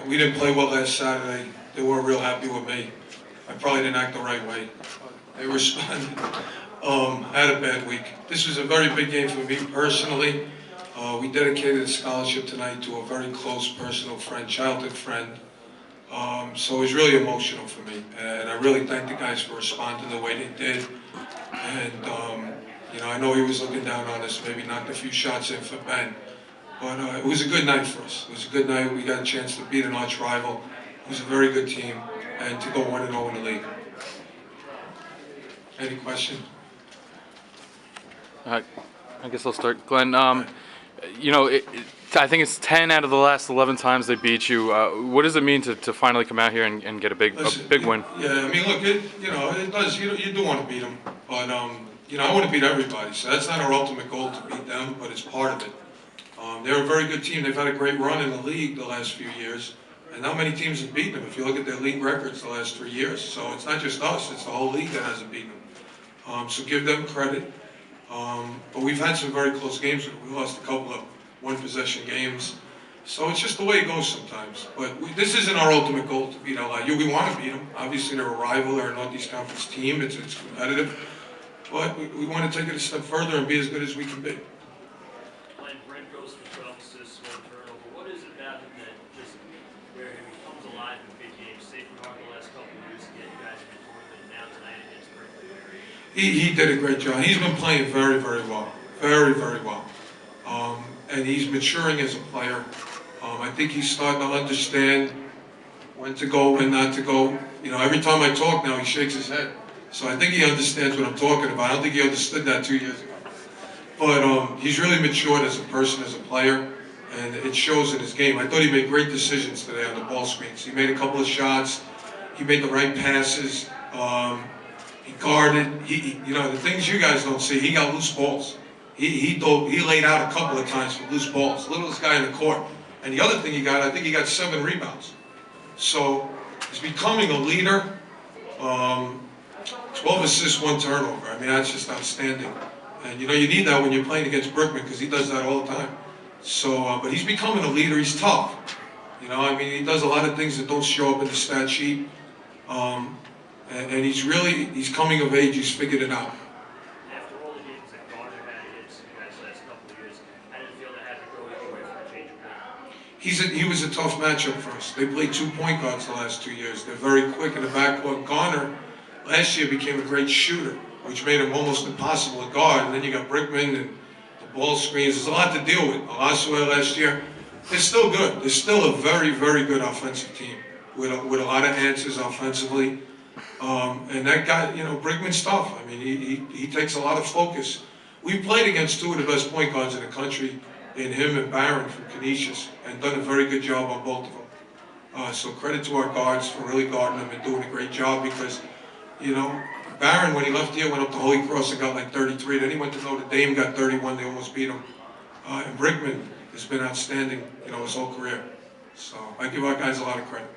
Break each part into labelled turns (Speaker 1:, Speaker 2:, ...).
Speaker 1: we didn't play well last Saturday. They weren't real happy with me. I probably didn't act the right way. They responded. I had a bad week. This was a very big game for me personally. We dedicated a scholarship tonight to a very close personal friend, childhood friend. So it was really emotional for me. And I really thank the guys for responding the way they did. And, I know he was looking down on us, maybe knocked a few shots in for Ben. But it was a good night for us. It was a good night. We got a chance to beat an arch rival. It was a very good team, and to go 1-0 in the league. Any questions?
Speaker 2: I guess I'll start. Glenn, I think it's 10 out of the last 11 times they beat you. What does it mean to finally come out here and get a big win?
Speaker 1: Yeah, I mean, look, it does. You do want to beat them, but I want to beat everybody. So that's not our ultimate goal to beat them, but it's part of it. They're a very good team. They've had a great run in the league the last few years, and not many teams have beaten them. If you look at their league records the last 3 years, so it's not just us; it's the whole league that hasn't beaten them. So give them credit. But we've had some very close games. We lost a couple of one-possession games. So it's just the way it goes sometimes. But this isn't our ultimate goal to beat LIU. We want to beat them. Obviously, they're a rival. They're a Northeast Conference team. It's competitive. But we want to take it a step further and be as good as we can be.
Speaker 3: Brent goes for 12 assists, 1 turnover. What is it about him that just where he comes alive in big games? Safety hard the last couple of years to get you guys in the tournament, and now tonight against Brooklyn.
Speaker 1: He did a great job. He's been playing very, very well. Very, very well. And he's maturing as a player. I think he's starting to understand when to go, when not to go. Every time I talk now, he shakes his head. So I think he understands what I'm talking about. I don't think he understood that 2 years ago. But he's really matured as a person, as a player, and it shows in his game. I thought he made great decisions today on the ball screens. He made a couple of shots. He made the right passes. He guarded. The things you guys don't see, he got loose balls. He laid out a couple of times for loose balls. Littlest guy in the court. And the other thing I think he got 7 rebounds. So he's becoming a leader. 12 assists, 1 turnover. I mean, that's just outstanding. And you need that when you're playing against Brooklyn because he does that all the time. So, but he's becoming a leader. He's tough. He does a lot of things that don't show up in the stat sheet. And he's coming of age. He's figured it out.
Speaker 3: After all the games that Garner had against you guys the last couple of years, I didn't feel that had to go away from a change of game.
Speaker 1: He was a tough matchup for us. They played 2 point guards the last 2 years. They're very quick in the backcourt. Garner last year became a great shooter, which made him almost impossible to guard. And then you got Brickman and the ball screens. There's a lot to deal with. Alaswell last year. They're still good. They're still a very, very good offensive team with a lot of answers offensively. And that guy, Brickman's tough. I mean, he takes a lot of focus. We played against 2 of the best point guards in the country, in him and Barron from Canisius, and done a very good job on both of them. So credit to our guards for really guarding them and doing a great job because, Barron, when he left here, went up to Holy Cross and got like 33. Then he went to Notre Dame, got 31. They almost beat him. And Brickman has been outstanding, his whole career. So I give our guys a lot of credit.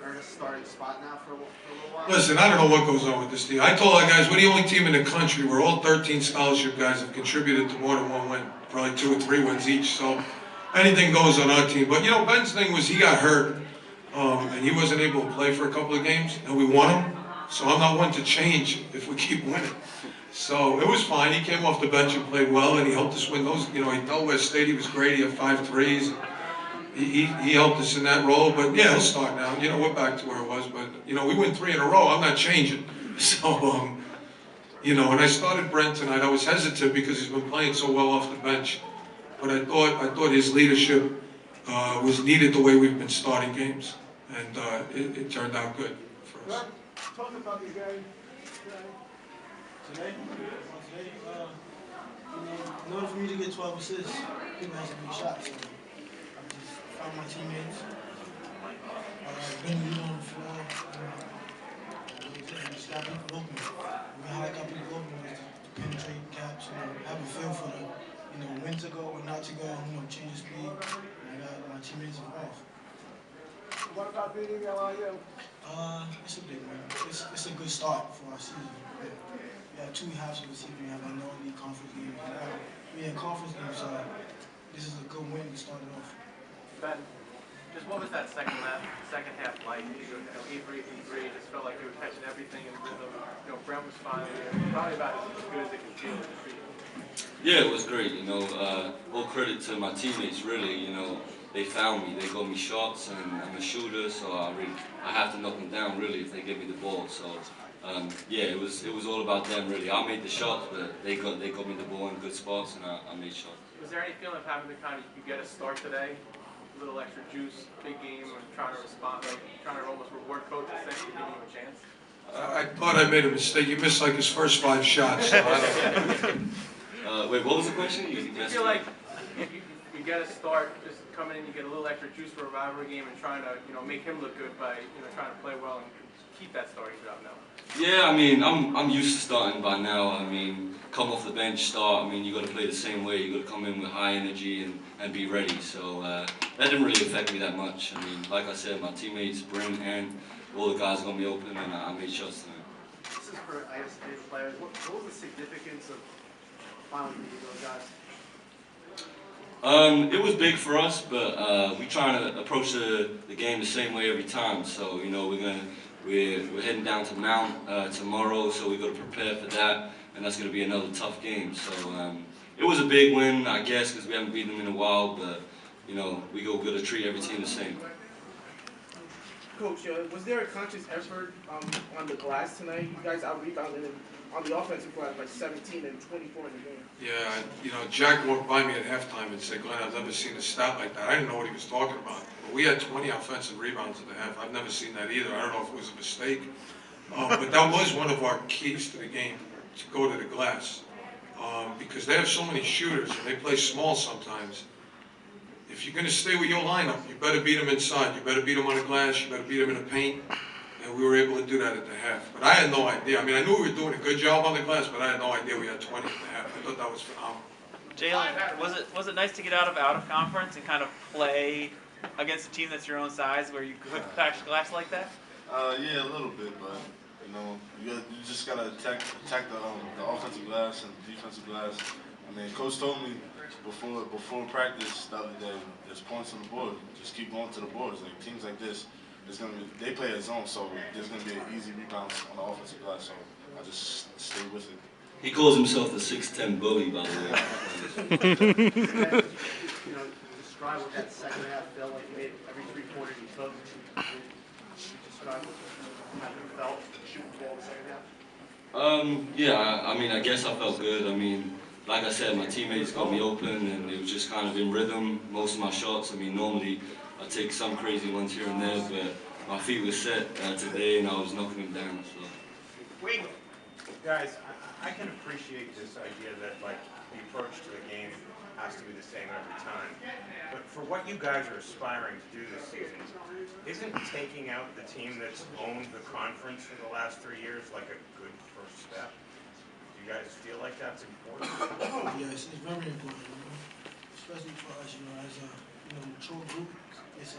Speaker 4: Earn a starting spot now for a little while?
Speaker 1: Listen, I don't know what goes on with this team. I told our guys, we're the only team in the country where all 13 scholarship guys have contributed to more than 1 win. Probably 2 or 3 wins each. So anything goes on our team. But, Ben's thing was he got hurt. And he wasn't able to play for a couple of games. And we won him. So I'm not one to change if we keep winning. So it was fine. He came off the bench and played well. And he helped us win those. Delaware State, he was great. He had 5 threes. He helped us in that role, but yeah, he'll start now. We're back to where it was, but we win 3 in a row. I'm not changing. So, when I started Brent tonight, I was hesitant because he's been playing so well off the bench. But I thought his leadership was needed the way we've been starting games, and it turned out good for us.
Speaker 5: Talk about the game today. In order for me to get 12 assists, people have to make shots. So find my teammates, bring the lead on the floor, just got people open. How I got people open was to penetrate gaps, have a feel for when to go, when not to go, change the speed, and got my teammates involved.
Speaker 6: What about beating LIU?
Speaker 5: It's a big win. It's a good start for our season. We have 2 halves of the season. We have our non-league conference games. In conference games, this is a good win to start it off.
Speaker 7: Ben, just what was that second half like? You know, 8 for 8 from 3, it just felt like they were catching everything in rhythm. You know, Brent was finally probably about as good as they could feel in the street.
Speaker 8: Yeah, it was great. You know, all credit to my teammates. Really, you know, they found me. They got me shots, and I'm a shooter, so I have to knock them down. Really, if they give me the ball. So yeah, it was all about them. Really, I made the shots, but they got me the ball in good spots, and I made shots.
Speaker 7: Was there any feeling of having to kind of you get a start today, a little extra juice, big game, and trying to respond, like trying to almost reward coach essentially giving you a chance?
Speaker 1: I thought I made a mistake. He missed like his first 5 shots. So I don't
Speaker 8: Wait, what was the question?
Speaker 7: Do you feel like you get a start, just coming in, you get a little extra juice for a rivalry game, and trying to make him look good by trying to play well and keep that starting job now?
Speaker 8: Yeah, I mean, I'm used to starting by now. I mean, come off the bench, start. I mean, you got to play the same way. You got to come in with high energy and be ready. So that didn't really affect me that much. I mean, like I said, my teammates, Brent and all the guys got me open, and I made shots tonight.
Speaker 4: This is for favorite players. What was the significance of finally beating those guys?
Speaker 8: It was big for us, but we trying to approach the game the same way every time. So you know, we're heading down to Mount tomorrow, so we got to prepare for that, and that's going to be another tough game. So it was a big win, I guess, because we haven't beaten them in a while. But you know, we got to treat every team the same.
Speaker 9: Coach, was there a conscious effort on the glass tonight? You guys out-rebounded on the offensive glass by 17 and 24 in the game.
Speaker 1: Yeah, you know, Jack walked by me at halftime and said, "Glenn, I've never seen a stat like that." I didn't know what he was talking about. But we had 20 offensive rebounds at the half. I've never seen that either. I don't know if it was a mistake. But that was one of our keys to the game, to go to the glass. Because they have so many shooters and they play small sometimes. If you're going to stay with your lineup, you better beat them inside. You better beat them on the glass. You better beat them in the paint. And we were able to do that at the half. But I had no idea. I mean, I knew we were doing a good job on the glass, but I had no idea we had 20 at the half. I thought that was phenomenal.
Speaker 10: Jalen, was it nice to get out of conference and kind of play against a team that's your own size where you could crash glass like that?
Speaker 11: Yeah, a little bit, but you know, you just gotta attack the offensive glass and the defensive glass. I mean, coach told me before practice the other day, there's points on the board. Just keep going to the boards. Like teams like this, they play a zone, so there's gonna be an easy rebound on the offensive glass. So I just stay with it.
Speaker 8: He calls himself the 6'10" bully, by the way.
Speaker 4: You know, describe what that second half felt like. You made every 3-pointer you took. Describe how you felt shooting the ball in the second half.
Speaker 8: Yeah, I mean, I guess I felt good. I mean, like I said, my teammates got me open, and it was just kind of in rhythm. Most of my shots, I mean, normally I take some crazy ones here and there, but my feet were set today, and I was knocking them down. So.
Speaker 12: Wait, guys, I can appreciate this idea that like the approach to the game has to be the same every time. But for what you guys are aspiring to do this season, isn't taking out the team that's owned the conference for the last 3 years like a good first step? Do you guys feel like that's important?
Speaker 5: Yes, it's very important, especially for us, as a mature group. It's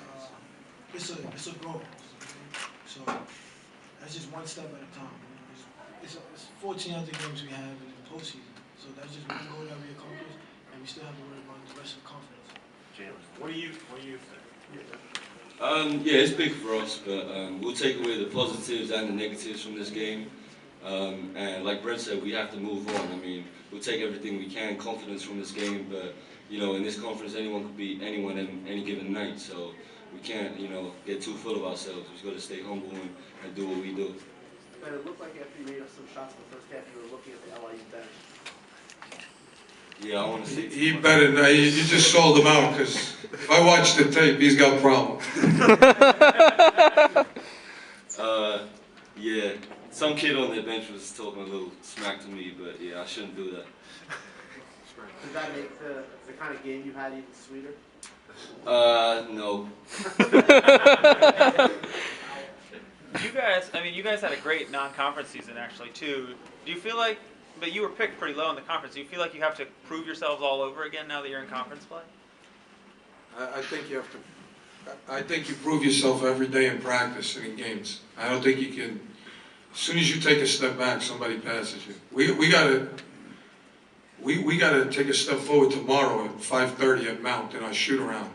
Speaker 5: a goal. So that's just one step at a time. It's 14 other games we have in the postseason, so that's just one goal that we accomplished, and we still have to worry about the rest of the conference.
Speaker 12: What do you think?
Speaker 8: Yeah, it's big for us, but we'll take away the positives and the negatives from this game. And like Brent said, we have to move on. I mean, we'll take everything we can, confidence from this game, but in this conference, anyone could beat anyone in any given night. So we can't, get too full of ourselves. We just got to stay humble and do what we do.
Speaker 4: But it looked like after you made up some shots in the first half, you were looking at the LIU bench.
Speaker 8: Yeah, I want to see.
Speaker 1: He better not. You just sold him out, because if I watch the tape, he's got a problem.
Speaker 8: Yeah, some kid on their bench was talking a little smack to me, but yeah, I shouldn't do that.
Speaker 4: Does that make the kind of game you had even sweeter?
Speaker 8: No.
Speaker 10: You guys had a great non-conference season actually too. Do you feel like, but you were picked pretty low in the conference, do you feel like you have to prove yourselves all over again now that you're in conference play?
Speaker 1: I think you have to. I think you prove yourself every day in practice and in games. I don't think you can. As soon as you take a step back, somebody passes you. We gotta take a step forward tomorrow at 5:30 at Mount in our shoot around.